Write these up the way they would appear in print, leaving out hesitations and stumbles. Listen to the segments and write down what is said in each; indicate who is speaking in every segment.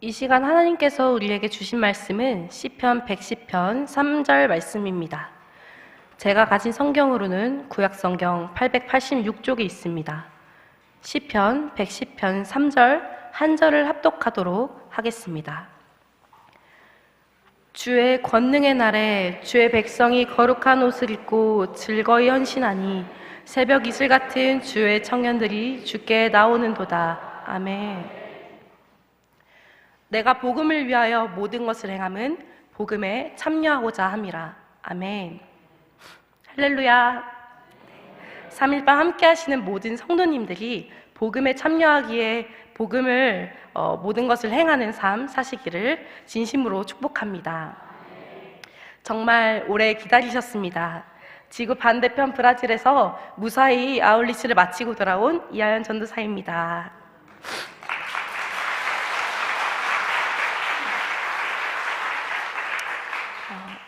Speaker 1: 이 시간 하나님께서 우리에게 주신 말씀은 시편 110편 3절 말씀입니다. 제가 가진 성경으로는 구약성경 886쪽에 있습니다. 시편 110편 3절 한 절을 합독하도록 하겠습니다. 주의 권능의 날에 주의 백성이 거룩한 옷을 입고 즐거이 헌신하니 새벽 이슬 같은 주의 청년들이 주께 나오는도다. 아멘. 내가 복음을 위하여 모든 것을 행함은 복음에 참여하고자 함이라. 아멘. 할렐루야. 3일반 함께 하시는 모든 성도님들이 복음에 참여하기에 복음을 모든 것을 행하는 삶 사시기를 진심으로 축복합니다. 정말 오래 기다리셨습니다. 지구 반대편 브라질에서 무사히 아울리치를 마치고 돌아온 이하연 전도사입니다.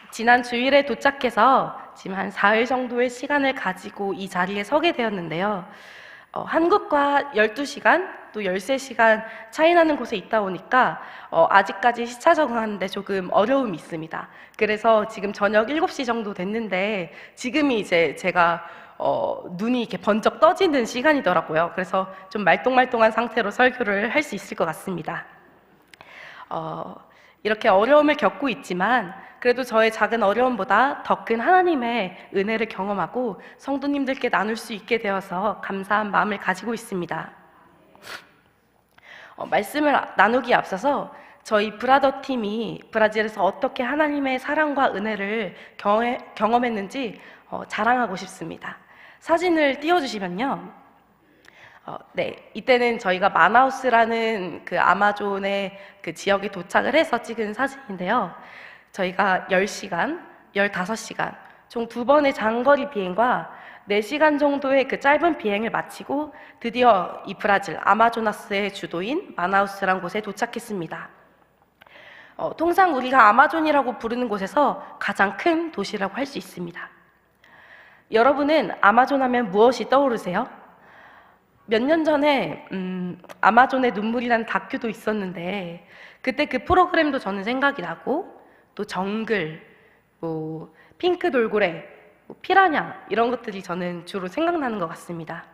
Speaker 1: 지난 주일에 도착해서 지금 한 4일 정도의 시간을 가지고 이 자리에 서게 되었는데요. 한국과 12시간 또 13시간 차이 나는 곳에 있다 보니까 아직까지 시차 적응하는데 조금 어려움이 있습니다. 그래서 지금 저녁 7시 정도 됐는데 지금이 이제 제가 눈이 이렇게 번쩍 떠지는 시간이더라고요. 그래서 좀 말똥말똥한 상태로 설교를 할 수 있을 것 같습니다. 이렇게 어려움을 겪고 있지만 그래도 저의 작은 어려움보다 더 큰 하나님의 은혜를 경험하고 성도님들께 나눌 수 있게 되어서 감사한 마음을 가지고 있습니다. 말씀을 나누기에 앞서서 저희 브라더 팀이 브라질에서 어떻게 하나님의 사랑과 은혜를 경험했는지 자랑하고 싶습니다. 사진을 띄워주시면요. 네, 이때는 저희가 마나우스라는 그 아마존의 그 지역에 도착을 해서 찍은 사진인데요. 저희가 10시간, 15시간, 총 2번의 장거리 비행과 4시간 정도의 그 짧은 비행을 마치고 드디어 이 브라질 아마조나스의 주도인 마나우스란 곳에 도착했습니다. 통상 우리가 아마존이라고 부르는 곳에서 가장 큰 도시라고 할 수 있습니다. 여러분은 아마존 하면 무엇이 떠오르세요? 몇 년 전에 아마존의 눈물이라는 다큐도 있었는데 그때 그 프로그램도 저는 생각이 나고 또 정글, 뭐 핑크 돌고래, 피라냐 이런 것들이 저는 주로 생각나는 것 같습니다.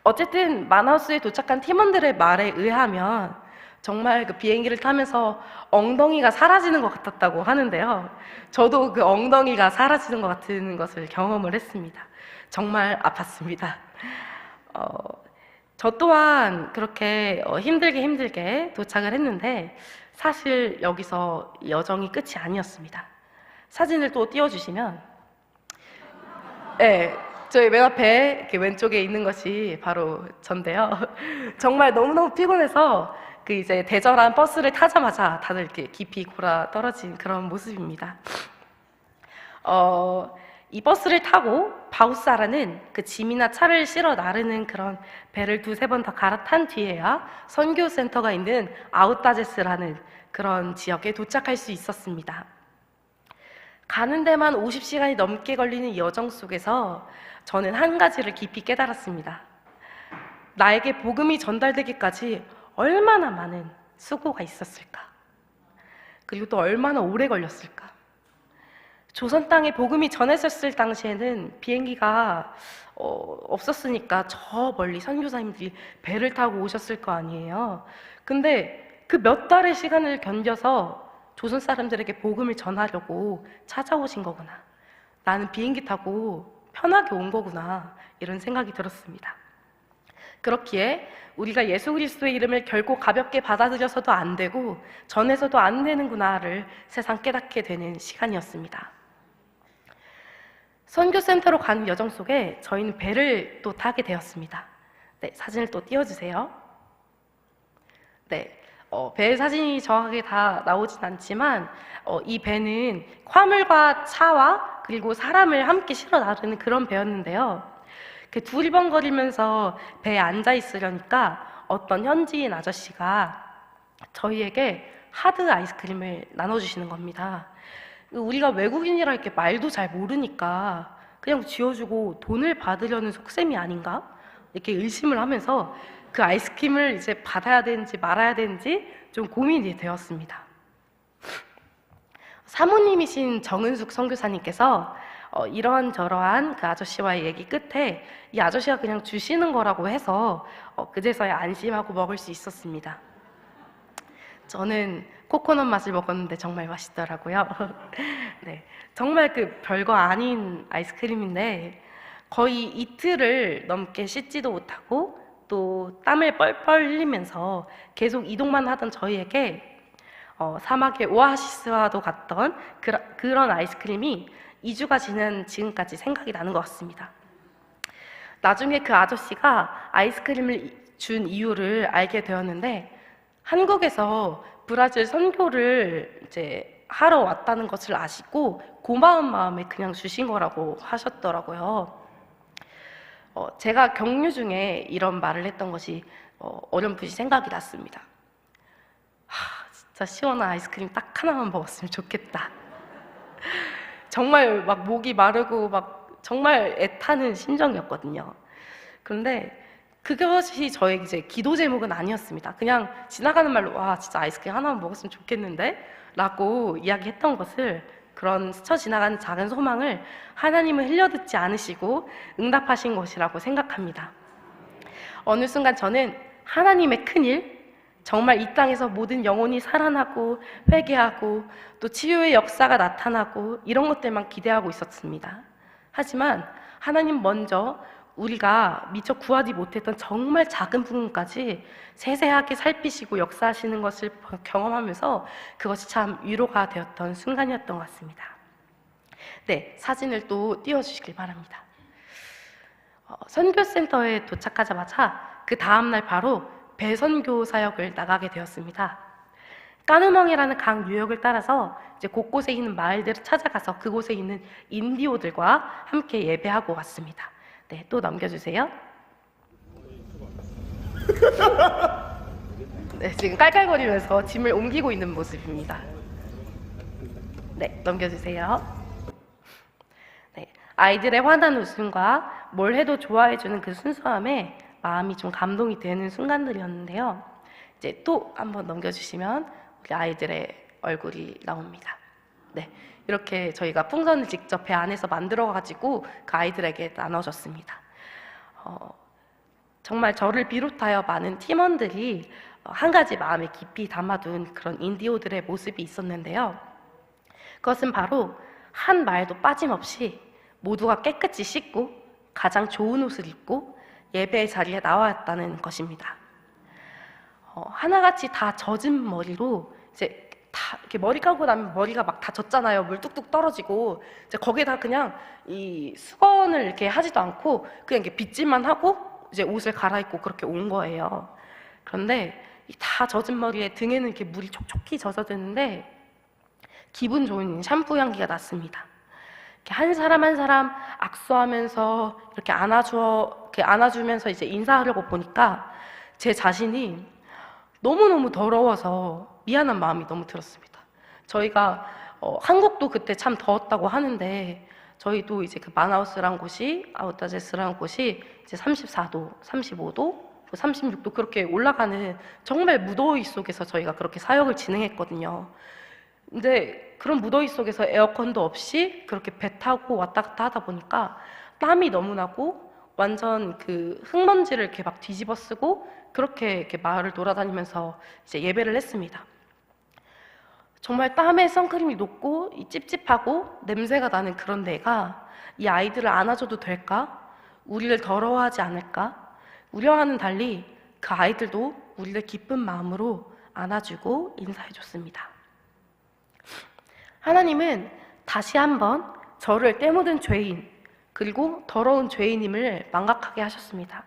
Speaker 1: 어쨌든 마나우스에 도착한 팀원들의 말에 의하면 정말 그 비행기를 타면서 엉덩이가 사라지는 것 같았다고 하는데요. 저도 그 엉덩이가 사라지는 것 같은 것을 경험을 했습니다. 정말 아팠습니다. 저 또한 그렇게 힘들게 도착을 했는데 사실 여기서 여정이 끝이 아니었습니다. 사진을 또 띄워주시면 네, 저희 맨 앞에 이렇게 왼쪽에 있는 것이 바로 전데요. 정말 너무너무 피곤해서 그 이제 대절한 버스를 타자마자 다들 이렇게 깊이 골아 떨어진 그런 모습입니다. 이 버스를 타고 바우사라는 그 짐이나 차를 실어 나르는 그런 배를 2-3번 더 갈아탄 뒤에야 선교센터가 있는 아우타제스라는 그런 지역에 도착할 수 있었습니다. 가는 데만 50시간이 넘게 걸리는 여정 속에서 저는 한 가지를 깊이 깨달았습니다. 나에게 복음이 전달되기까지 얼마나 많은 수고가 있었을까? 그리고 또 얼마나 오래 걸렸을까? 조선 땅에 복음이 전했었을 당시에는 비행기가 없었으니까 저 멀리 선교사님들이 배를 타고 오셨을 거 아니에요. 근데 그 몇 달의 시간을 견뎌서 조선 사람들에게 복음을 전하려고 찾아오신 거구나. 나는 비행기 타고 편하게 온 거구나. 이런 생각이 들었습니다. 그렇기에 우리가 예수 그리스도의 이름을 결코 가볍게 받아들여서도 안 되고 전해서도 안 되는구나를 새삼 깨닫게 되는 시간이었습니다. 선교센터로 가는 여정 속에 저희는 배를 또 타게 되었습니다. 네, 사진을 또 띄워주세요. 네, 배 사진이 정확하게 다 나오진 않지만 이 배는 화물과 차와 그리고 사람을 함께 실어 나르는 그런 배였는데요. 이렇게 두리번거리면서 배에 앉아 있으려니까 어떤 현지인 아저씨가 저희에게 하드 아이스크림을 나눠주시는 겁니다. 우리가 외국인이라 이렇게 말도 잘 모르니까 그냥 쥐어주고 돈을 받으려는 속셈이 아닌가? 이렇게 의심을 하면서 그 아이스크림을 이제 받아야 되는지 말아야 되는지 좀 고민이 되었습니다. 사모님이신 정은숙 선교사님께서 이런저러한 그 아저씨와의 얘기 끝에 이 아저씨가 그냥 주시는 거라고 해서 그제서야 안심하고 먹을 수 있었습니다. 저는 코코넛 맛을 먹었는데 정말 맛있더라고요. 네, 정말 그 별거 아닌 아이스크림인데 거의 이틀을 넘게 씻지도 못하고 또 땀을 뻘뻘 흘리면서 계속 이동만 하던 저희에게 사막의 오아시스와도 같던 그런 아이스크림이 2주가 지난 지금까지 생각이 나는 것 같습니다. 나중에 그 아저씨가 아이스크림을 준 이유를 알게 되었는데 한국에서 브라질 선교를 이제 하러 왔다는 것을 아시고 고마운 마음에 그냥 주신 거라고 하셨더라고요. 제가 격려 중에 이런 말을 했던 것이 어렴풋이 생각이 났습니다. 진짜 시원한 아이스크림 딱 하나만 먹었으면 좋겠다. 정말 막 목이 마르고 막 정말 애타는 심정이었거든요. 그런데 그것이 저의 이제 기도 제목은 아니었습니다. 그냥 지나가는 말로 와 진짜 아이스크림 하나만 먹었으면 좋겠는데 라고 이야기했던 것을, 그런 스쳐 지나가는 작은 소망을 하나님은 흘려듣지 않으시고 응답하신 것이라고 생각합니다. 어느 순간 저는 하나님의 큰일, 정말 이 땅에서 모든 영혼이 살아나고 회개하고 또 치유의 역사가 나타나고 이런 것들만 기대하고 있었습니다. 하지만 하나님 먼저 우리가 미처 구하지 못했던 정말 작은 부분까지 세세하게 살피시고 역사하시는 것을 경험하면서 그것이 참 위로가 되었던 순간이었던 것 같습니다. 네, 사진을 또 띄워주시길 바랍니다. 선교센터에 도착하자마자 그 다음날 바로 배선교 사역을 나가게 되었습니다. 까누멍이라는 강 유역을 따라서 이제 곳곳에 있는 마을들을 찾아가서 그곳에 있는 인디오들과 함께 예배하고 왔습니다. 네, 또 넘겨주세요. 네, 지금 깔깔거리면서 짐을 옮기고 있는 모습입니다. 네, 넘겨주세요. 네, 아이들의 환한 웃음과 뭘 해도 좋아해주는 그 순수함에 마음이 좀 감동이 되는 순간들이었는데요. 이제 또 한번 넘겨주시면 우리 아이들의 얼굴이 나옵니다. 네, 이렇게 저희가 풍선을 직접 배 안에서 만들어가지고 그 아이들에게 나눠줬습니다. 정말 저를 비롯하여 많은 팀원들이 한 가지 마음에 깊이 담아둔 그런 인디오들의 모습이 있었는데요. 그것은 바로 한 말도 빠짐없이 모두가 깨끗이 씻고 가장 좋은 옷을 입고 예배의 자리에 나왔다는 것입니다. 하나같이 다 젖은 머리로 이제 다 이렇게 머리 감고 나면 머리가 막 다 젖잖아요. 물 뚝뚝 떨어지고 이제 거기에다 그냥 이 수건을 이렇게 하지도 않고 그냥 이렇게 빗질만 하고 이제 옷을 갈아입고 그렇게 온 거예요. 그런데 이 다 젖은 머리에 등에는 이렇게 물이 촉촉히 젖어드는데 기분 좋은 샴푸 향기가 났습니다. 이렇게 한 사람 한 사람 악수하면서 이렇게 안아주면서 이제 인사하려고 보니까 제 자신이 너무너무 더러워서 미안한 마음이 너무 들었습니다. 저희가 한국도 그때 참 더웠다고 하는데 저희도 이제 그 마나우스라는 곳이 아우타제스라는 곳이 이제 34도, 35도, 36도 그렇게 올라가는 정말 무더위 속에서 저희가 그렇게 사역을 진행했거든요. 근데 그런 무더위 속에서 에어컨도 없이 그렇게 배 타고 왔다 갔다 하다 보니까 땀이 너무 나고 완전 그 흙먼지를 이렇게 막 뒤집어 쓰고 그렇게 이렇게 마을을 돌아다니면서 이제 예배를 했습니다. 정말 땀에 선크림이 녹고 이 찝찝하고 냄새가 나는 그런 데가 이 아이들을 안아줘도 될까? 우리를 더러워하지 않을까? 우려와는 달리 그 아이들도 우리를 기쁜 마음으로 안아주고 인사해줬습니다. 하나님은 다시 한번 저를 때묻은 죄인 그리고 더러운 죄인임을 자각하게 하셨습니다.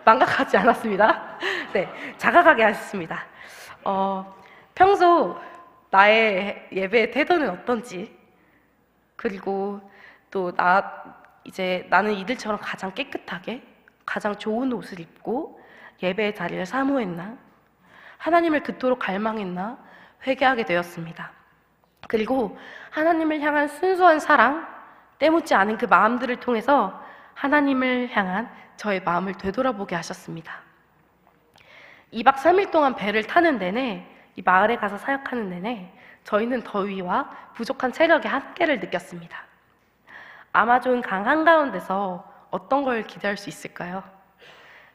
Speaker 1: 망각하지 않았습니다. 네, 자각하게 하셨습니다. 평소 나의 예배의 태도는 어떤지, 그리고 또 나는 이들처럼 가장 깨끗하게 가장 좋은 옷을 입고 예배의 자리를 사모했나? 하나님을 그토록 갈망했나? 회개하게 되었습니다. 그리고 하나님을 향한 순수한 사랑, 때묻지 않은 그 마음들을 통해서 하나님을 향한 저의 마음을 되돌아보게 하셨습니다. 2박 3일 동안 배를 타는 내내, 이 마을에 가서 사역하는 내내 저희는 더위와 부족한 체력의 한계를 느꼈습니다. 아마존 강 한가운데서 어떤 걸 기대할 수 있을까요?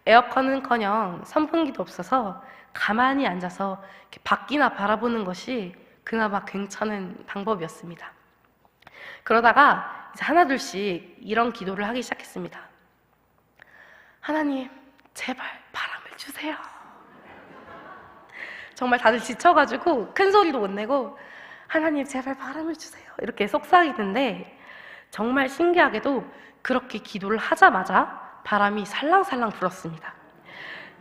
Speaker 1: 에어컨은커녕 선풍기도 없어서 가만히 앉아서 이렇게 밖이나 바라보는 것이 그나마 괜찮은 방법이었습니다. 그러다가 이제 하나둘씩 이런 기도를 하기 시작했습니다. 하나님, 제발 바람을 주세요. 정말 다들 지쳐가지고 큰 소리도 못 내고 하나님 제발 바람을 주세요 이렇게 속삭이는데, 정말 신기하게도 그렇게 기도를 하자마자 바람이 살랑살랑 불었습니다.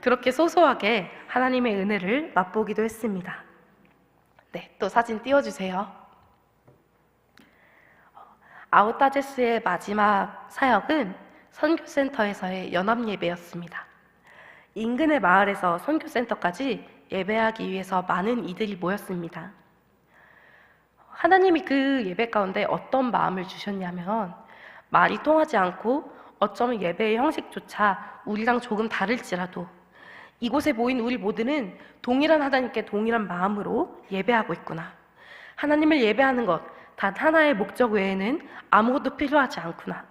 Speaker 1: 그렇게 소소하게 하나님의 은혜를 맛보기도 했습니다. 네, 또 사진 띄워주세요. 아웃다제스의 마지막 사역은 선교센터에서의 연합예배였습니다. 인근의 마을에서 선교센터까지 예배하기 위해서 많은 이들이 모였습니다. 하나님이 그 예배 가운데 어떤 마음을 주셨냐면, 말이 통하지 않고 어쩌면 예배의 형식조차 우리랑 조금 다를지라도 이곳에 모인 우리 모두는 동일한 하나님께 동일한 마음으로 예배하고 있구나. 하나님을 예배하는 것 단 하나의 목적 외에는 아무것도 필요하지 않구나.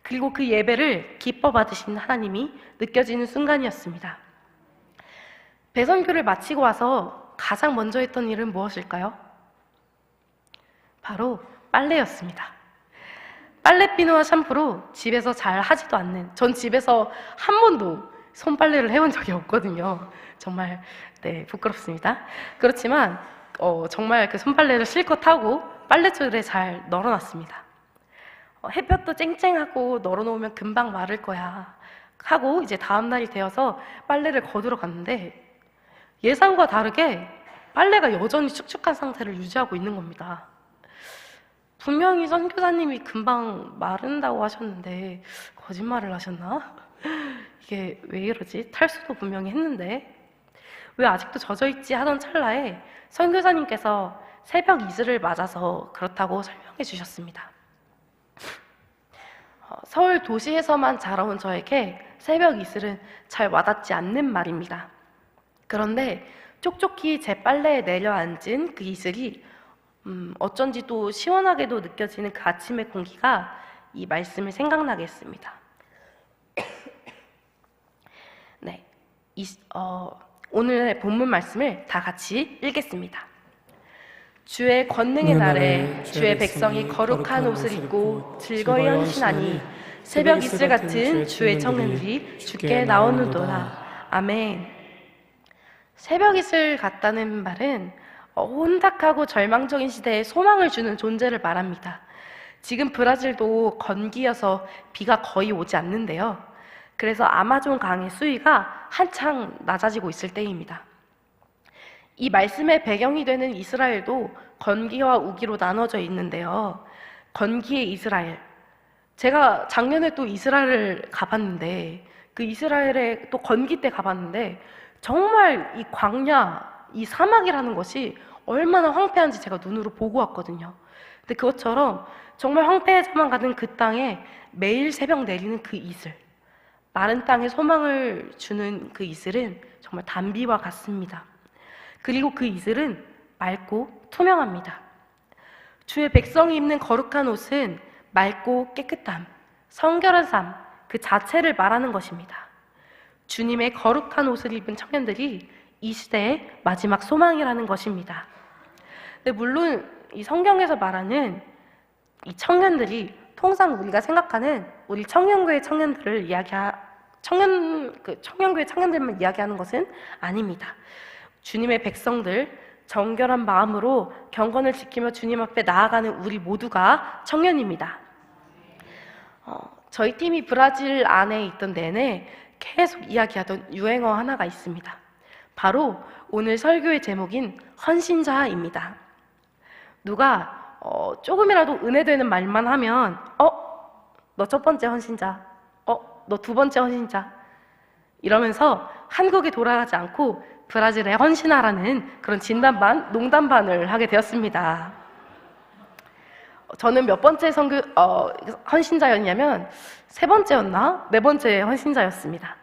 Speaker 1: 그리고 그 예배를 기뻐 받으시는 하나님이 느껴지는 순간이었습니다. 배선교를 마치고 와서 가장 먼저 했던 일은 무엇일까요? 바로 빨래였습니다. 빨래비누와 샴푸로 집에서 잘 하지도 않는, 전 집에서 한 번도 손빨래를 해본 적이 없거든요. 정말 부끄럽습니다. 그렇지만 정말 그 손빨래를 실컷 하고 빨래줄에 잘 널어놨습니다. 햇볕도 쨍쨍하고 널어놓으면 금방 마를 거야 하고 이제 다음날이 되어서 빨래를 거두러 갔는데, 예상과 다르게 빨래가 여전히 축축한 상태를 유지하고 있는 겁니다. 분명히 선교사님이 금방 마른다고 하셨는데 거짓말을 하셨나? 이게 왜 이러지? 탈수도 분명히 했는데 왜 아직도 젖어있지 하던 찰나에 선교사님께서 새벽 이슬을 맞아서 그렇다고 설명해 주셨습니다. 서울 도시에서만 자라온 저에게 새벽 이슬은 잘 와닿지 않는 말입니다. 그런데 쪽쪽히 제 빨래에 내려앉은 그 이슬이 어쩐지 또 시원하게도 느껴지는 그 아침의 공기가 이 말씀을 생각나게 했습니다. 네, 오늘의 본문 말씀을 다 같이 읽겠습니다. 주의 권능의 날에 주의 백성이 거룩한 옷을 입고 즐거이 헌신하니 새벽 이슬 같은 주의 청년들이 주께 나오는도다. 아멘. 새벽 이슬 같다는 말은 혼탁하고 절망적인 시대에 소망을 주는 존재를 말합니다. 지금 브라질도 건기여서 비가 거의 오지 않는데요. 그래서 아마존 강의 수위가 한창 낮아지고 있을 때입니다. 이 말씀의 배경이 되는 이스라엘도 건기와 우기로 나눠져 있는데요. 건기의 이스라엘. 제가 작년에 또 이스라엘을 가봤는데, 그 이스라엘에 또 건기 때 가봤는데 정말 이 광야, 이 사막이라는 것이 얼마나 황폐한지 제가 눈으로 보고 왔거든요. 근데 그것처럼 정말 황폐해져만 가는 그 땅에 매일 새벽 내리는 그 이슬, 마른 땅에 소망을 주는 그 이슬은 정말 단비와 같습니다. 그리고 그 이슬은 맑고 투명합니다. 주의 백성이 입는 거룩한 옷은 맑고 깨끗함, 성결한 삶 그 자체를 말하는 것입니다. 주님의 거룩한 옷을 입은 청년들이 이 시대의 마지막 소망이라는 것입니다. 근데 물론 이 성경에서 말하는 이 청년들이 통상 우리가 생각하는 우리 청년교회 청년들을 청년교회 청년들만 이야기하는 것은 아닙니다. 주님의 백성들, 정결한 마음으로 경건을 지키며 주님 앞에 나아가는 우리 모두가 청년입니다. 저희 팀이 브라질 안에 있던 내내 계속 이야기하던 유행어 하나가 있습니다. 바로 오늘 설교의 제목인 헌신자입니다. 누가 조금이라도 은혜되는 말만 하면 너 첫 번째 헌신자, 너 두 번째 헌신자 이러면서 한국에 돌아가지 않고 브라질에 헌신하라는 그런 진담반, 농담반을 하게 되었습니다. 저는 몇 번째 헌신자였냐면 세 번째였나? 네 번째 헌신자였습니다.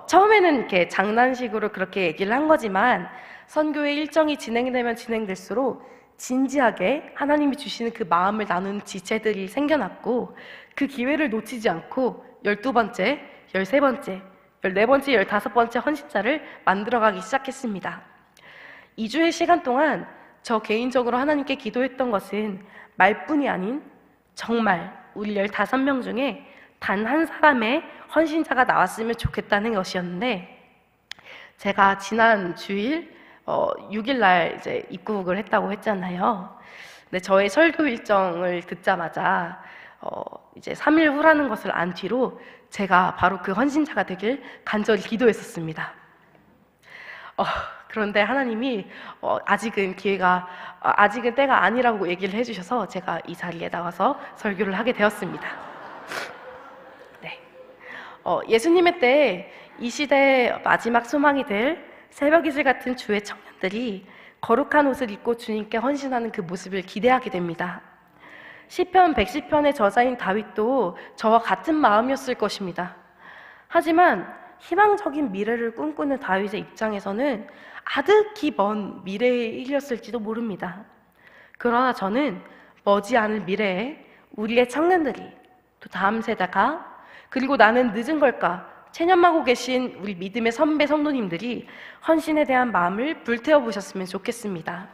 Speaker 1: 처음에는 이렇게 장난식으로 그렇게 얘기를 한 거지만 선교의 일정이 진행되면 진행될수록 진지하게 하나님이 주시는 그 마음을 나누는 지체들이 생겨났고 그 기회를 놓치지 않고 12번째, 13번째, 14번째, 15번째 헌신자를 만들어가기 시작했습니다. 2주의 시간 동안 저 개인적으로 하나님께 기도했던 것은 말뿐이 아닌 정말 우리 15명 중에 단 한 사람의 헌신자가 나왔으면 좋겠다는 것이었는데 제가 지난 주일 6일 날 이제 입국을 했다고 했잖아요. 근데 저의 설교 일정을 듣자마자 이제 3일 후라는 것을 안 뒤로 제가 바로 그 헌신자가 되길 간절히 기도했었습니다. 그런데 하나님이 아직은 때가 아니라고 얘기를 해주셔서 제가 이 자리에 나와서 설교를 하게 되었습니다. 네. 예수님의 때 이 시대의 마지막 소망이 될 새벽이슬 같은 주의 청년들이 거룩한 옷을 입고 주님께 헌신하는 그 모습을 기대하게 됩니다. 시편 110편의 저자인 다윗도 저와 같은 마음이었을 것입니다. 하지만 희망적인 미래를 꿈꾸는 다윗의 입장에서는 아득히 먼 미래의 일이었을지도 모릅니다. 그러나 저는 머지않을 미래에 우리의 청년들이 또 다음 세대가 그리고 나는 늦은 걸까 체념하고 계신 우리 믿음의 선배 성도님들이 헌신에 대한 마음을 불태워 보셨으면 좋겠습니다.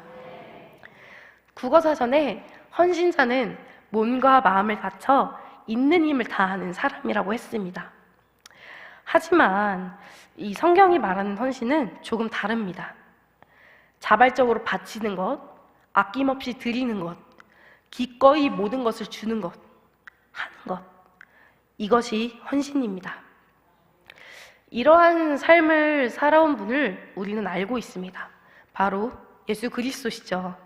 Speaker 1: 국어사전에 헌신자는 몸과 마음을 바쳐 있는 힘을 다하는 사람이라고 했습니다. 하지만 이 성경이 말하는 헌신은 조금 다릅니다. 자발적으로 바치는 것, 아낌없이 드리는 것, 기꺼이 모든 것을 주는 것, 하는 것, 이것이 헌신입니다. 이러한 삶을 살아온 분을 우리는 알고 있습니다. 바로 예수 그리스도시죠.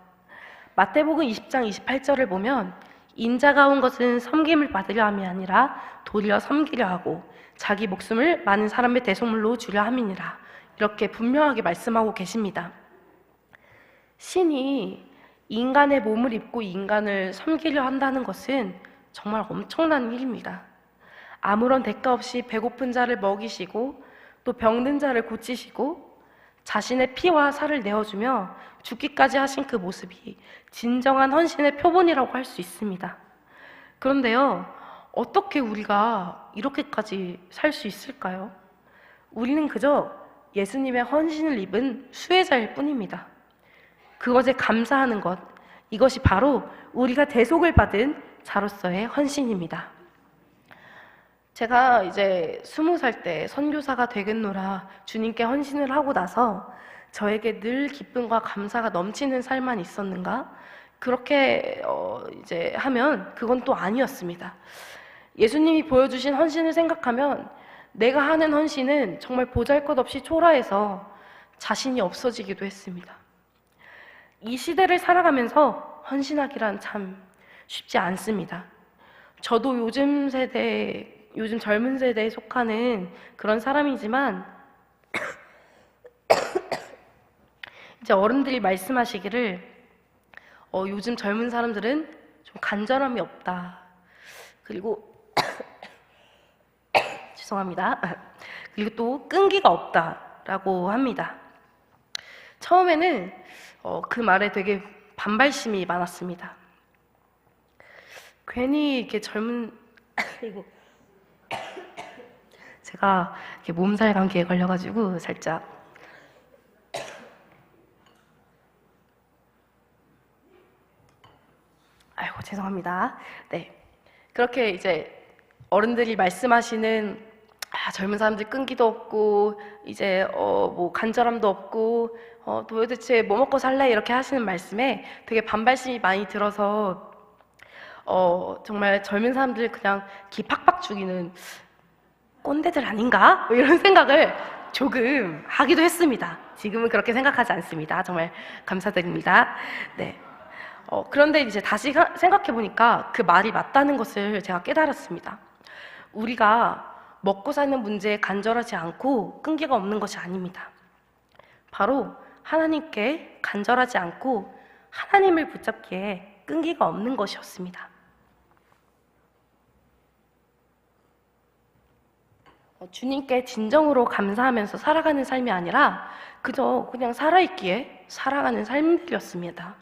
Speaker 1: 마태복음 20장 28절을 보면 인자가 온 것은 섬김을 받으려 함이 아니라 도리어 섬기려 하고 자기 목숨을 많은 사람의 대속물로 주려 함이니라, 이렇게 분명하게 말씀하고 계십니다. 신이 인간의 몸을 입고 인간을 섬기려 한다는 것은 정말 엄청난 일입니다. 아무런 대가 없이 배고픈 자를 먹이시고 또 병든 자를 고치시고 자신의 피와 살을 내어주며 죽기까지 하신 그 모습이 진정한 헌신의 표본이라고 할 수 있습니다. 그런데요, 어떻게 우리가 이렇게까지 살 수 있을까요? 우리는 그저 예수님의 헌신을 입은 수혜자일 뿐입니다. 그것에 감사하는 것, 이것이 바로 우리가 대속을 받은 자로서의 헌신입니다. 제가 이제 20살 때 선교사가 되겠노라 주님께 헌신을 하고 나서 저에게 늘 기쁨과 감사가 넘치는 삶만 있었는가? 그렇게 이제 하면 그건 또 아니었습니다. 예수님이 보여주신 헌신을 생각하면 내가 하는 헌신은 정말 보잘것없이 초라해서 자신이 없어지기도 했습니다. 이 시대를 살아가면서 헌신하기란 참 쉽지 않습니다. 저도 요즘 젊은 세대에 속하는 그런 사람이지만 이제 어른들이 말씀하시기를 요즘 젊은 사람들은 좀 간절함이 없다. 그리고 죄송합니다. 그리고 또 끈기가 없다라고 합니다. 처음에는 그 말에 되게 반발심이 많았습니다. 괜히 이렇게 제가 이렇게 몸살 감기에 걸려가지고 살짝 아이고 죄송합니다. 네, 그렇게 이제 어른들이 말씀하시는 젊은 사람들 끈기도 없고 이제 뭐 간절함도 없고 도대체 뭐 먹고 살래 이렇게 하시는 말씀에 되게 반발심이 많이 들어서 정말 젊은 사람들 그냥 기 팍팍 죽이는 꼰대들 아닌가? 뭐 이런 생각을 조금 하기도 했습니다. 지금은 그렇게 생각하지 않습니다. 정말 감사드립니다. 네. 그런데 이제 다시 생각해 보니까 그 말이 맞다는 것을 제가 깨달았습니다. 우리가 먹고 사는 문제에 간절하지 않고 끈기가 없는 것이 아닙니다. 바로 하나님께 간절하지 않고 하나님을 붙잡기에 끈기가 없는 것이었습니다. 주님께 진정으로 감사하면서 살아가는 삶이 아니라 그저 그냥 살아있기에 살아가는 삶들이었습니다.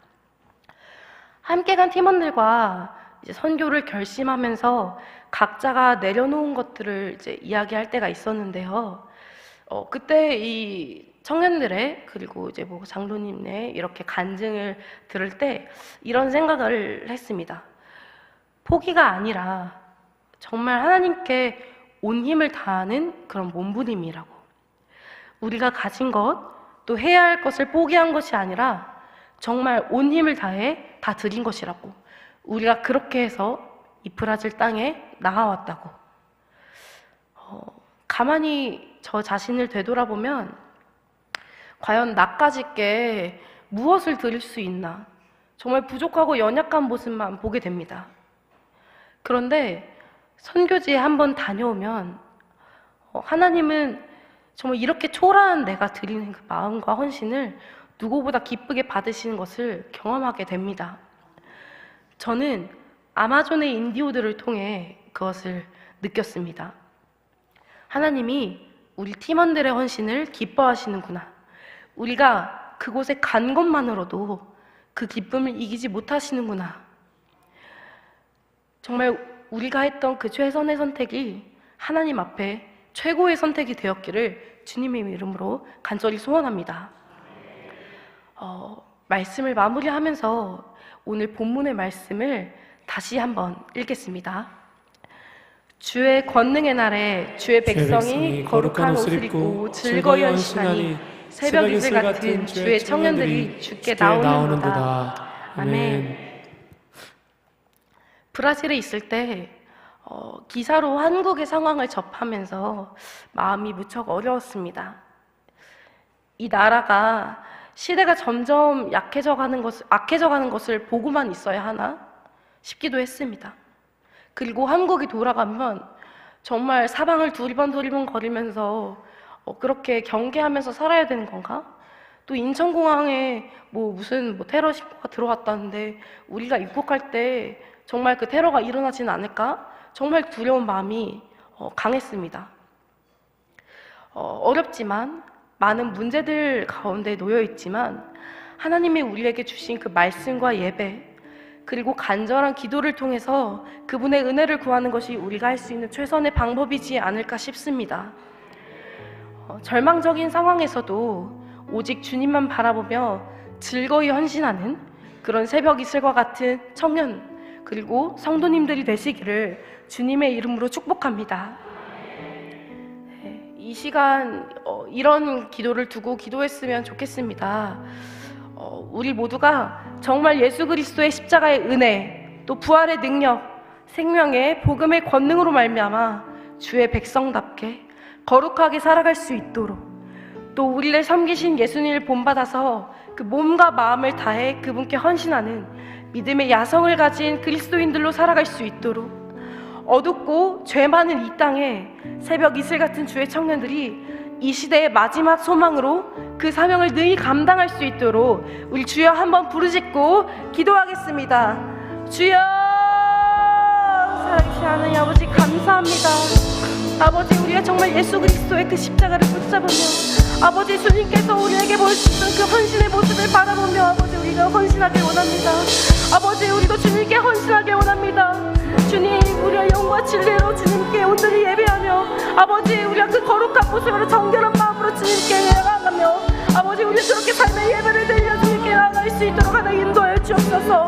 Speaker 1: 함께 간 팀원들과 이제 선교를 결심하면서 각자가 내려놓은 것들을 이제 이야기할 때가 있었는데요. 그때 이 청년들의 그리고 이제 뭐 장로님의 이렇게 간증을 들을 때 이런 생각을 했습니다. 포기가 아니라 정말 하나님께 온 힘을 다하는 그런 몸부림이라고. 우리가 가진 것, 또 해야 할 것을 포기한 것이 아니라 정말 온 힘을 다해 다 드린 것이라고. 우리가 그렇게 해서 이 브라질 땅에 나아왔다고. 가만히 저 자신을 되돌아보면 과연 나까짓게 무엇을 드릴 수 있나, 정말 부족하고 연약한 모습만 보게 됩니다. 그런데 선교지에 한번 다녀오면 하나님은 정말 이렇게 초라한 내가 드리는 그 마음과 헌신을 누구보다 기쁘게 받으시는 것을 경험하게 됩니다. 저는 아마존의 인디오들을 통해 그것을 느꼈습니다. 하나님이 우리 팀원들의 헌신을 기뻐하시는구나. 우리가 그곳에 간 것만으로도 그 기쁨을 이기지 못하시는구나. 정말 우리가 했던 그 최선의 선택이 하나님 앞에 최고의 선택이 되었기를 주님의 이름으로 간절히 소원합니다. 말씀을 마무리하면서 오늘 본문의 말씀을 다시 한번 읽겠습니다. 주의 권능의 날에 주의 백성이 거룩한 옷을 입고 즐거이 헌신하니 새벽 이슬 같은 주의 청년들이 주께 나오는도다. 아멘. 브라질에 있을 때 기사로 한국의 상황을 접하면서 마음이 무척 어려웠습니다. 이 나라가 시대가 점점 악해져가는 것을 보고만 있어야 하나 싶기도 했습니다. 그리고 한국이 돌아가면 정말 사방을 두리번 거리면서 그렇게 경계하면서 살아야 되는 건가? 또 인천공항에 무슨 테러 신고가 들어왔다는데 우리가 입국할 때 정말 그 테러가 일어나지는 않을까? 정말 두려운 마음이 강했습니다. 어렵지만 많은 문제들 가운데 놓여 있지만 하나님이 우리에게 주신 그 말씀과 예배 그리고 간절한 기도를 통해서 그분의 은혜를 구하는 것이 우리가 할 수 있는 최선의 방법이지 않을까 싶습니다. 절망적인 상황에서도 오직 주님만 바라보며 즐거이 헌신하는 그런 새벽 이슬과 같은 청년 그리고 성도님들이 되시기를 주님의 이름으로 축복합니다. 이 시간 이런 기도를 두고 기도했으면 좋겠습니다. 우리 모두가 정말 예수 그리스도의 십자가의 은혜 또 부활의 능력 생명의 복음의 권능으로 말미암아 주의 백성답게 거룩하게 살아갈 수 있도록 또 우리를 섬기신 예수님을 본받아서 그 몸과 마음을 다해 그분께 헌신하는 믿음의 야성을 가진 그리스도인들로 살아갈 수 있도록 어둡고 죄 많은 이 땅에 새벽 이슬 같은 주의 청년들이 이 시대의 마지막 소망으로 그 사명을 능히 감당할 수 있도록 우리 주여 한번 부르짖고 기도하겠습니다. 주여, 살아계신 하나님 아버지 감사합니다. 아버지 우리가 정말 예수 그리스도의 그 십자가를 붙잡으며 아버지 주님께서 우리에게 보여주신 그 헌신의 모습을 바라보며 아버지 우리가 헌신하길 원합니다. 아버지 우리도 주님께 헌신하길 원합니다. 주님 우리의 영과 진리로 주님께 온전히 예배하며 아버지 우리가 그 거룩한 모습으로 정결한 마음으로 주님께 나아가며 아버지 우리 그렇게 삶의 예배를 드리며 주님께 나아갈 수 있도록 하나님 인도하여 주옵소서.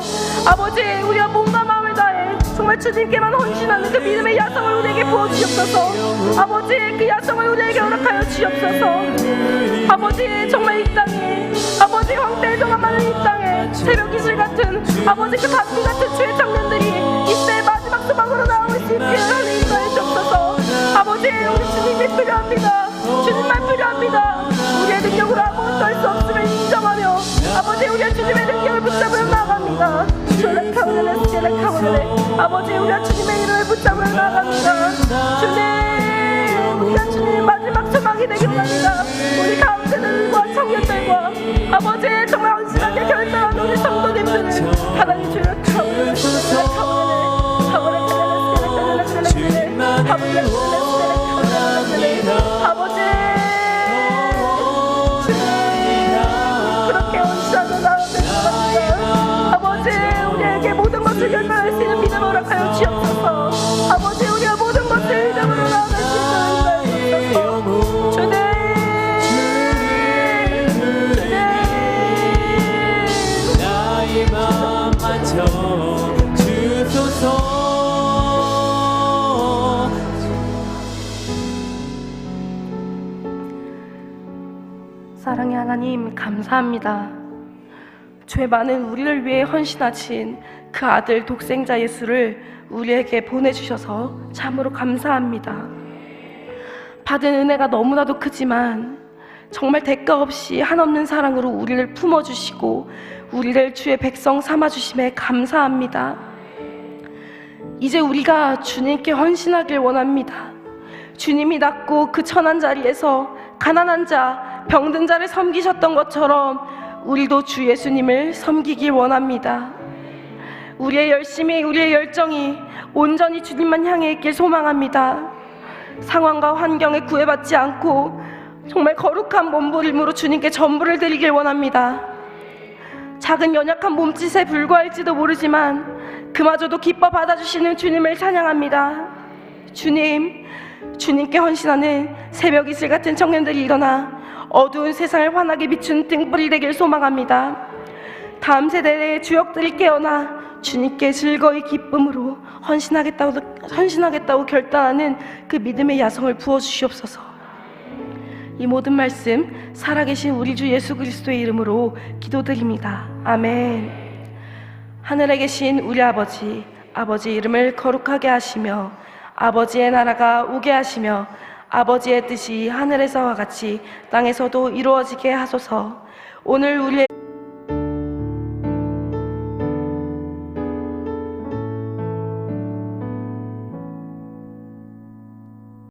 Speaker 1: 아버지 우리가 몸과 마음을 다해 정말 주님께만 헌신하는 그 믿음의 야성을 우리에게 부어주옵소서. 아버지 그 야성을 우리에게 허락하여 주옵소서. 아버지 정말 이 땅에 아버지 황폐의 정한 많은 이 땅에 새벽 이슬 같은 아버지 그 단비 같은 주의 청년들이 이때 마지막 소망으로 나올 수 있게 하나님 인도해 주옵소서. 아버지 우리 주님이 필요합니다. 주님만 필요합니다. 우리의 능력으로 아무것도 할 수 없음을 인정하며 아버지 우리의 주님의 능력을 붙잡으려 나아갑니다. 아버지 우리가 주님의 이름을 붙잡으려 나아갑니다. 주님 우리가 주님의 마지막 소망이 되겠습니다. 우리 가운데들과 청년들과 아버지 정말 헌신하게 결단한 우리 성도님들을 하나님 주여 주시옵소서. 아버지, 우리가 모든 것을 이름으로 나눠주시옵소서. 주님,
Speaker 2: 나의 맘 만져 주소서.
Speaker 1: 사랑의 하나님, 감사합니다. 죄 많은 우리를 위해 헌신하신 그 아들 독생자 예수를 우리에게 보내주셔서 참으로 감사합니다. 받은 은혜가 너무나도 크지만 정말 대가 없이 한없는 사랑으로 우리를 품어주시고 우리를 주의 백성 삼아주심에 감사합니다. 이제 우리가 주님께 헌신하길 원합니다. 주님이 낳고 그 천한 자리에서 가난한 자, 병든 자를 섬기셨던 것처럼 우리도 주 예수님을 섬기길 원합니다. 우리의 열심이, 우리의 열정이 온전히 주님만 향해 있길 소망합니다. 상황과 환경에 구애받지 않고 정말 거룩한 몸부림으로 주님께 전부를 드리길 원합니다. 작은 연약한 몸짓에 불과할지도 모르지만 그마저도 기뻐 받아주시는 주님을 찬양합니다. 주님, 주님께 헌신하는 새벽 이슬 같은 청년들이 일어나 어두운 세상을 환하게 비춘 등불이 되길 소망합니다. 다음 세대의 주역들이 깨어나 주님께 즐거이 기쁨으로 헌신하겠다고 결단하는 그 믿음의 야성을 부어주시옵소서. 이 모든 말씀 살아계신 우리 주 예수 그리스도의 이름으로 기도드립니다. 아멘. 하늘에 계신 우리 아버지, 아버지 이름을 거룩하게 하시며 아버지의 나라가 오게 하시며 아버지의 뜻이 하늘에서와 같이 땅에서도 이루어지게 하소서. 오늘 우리의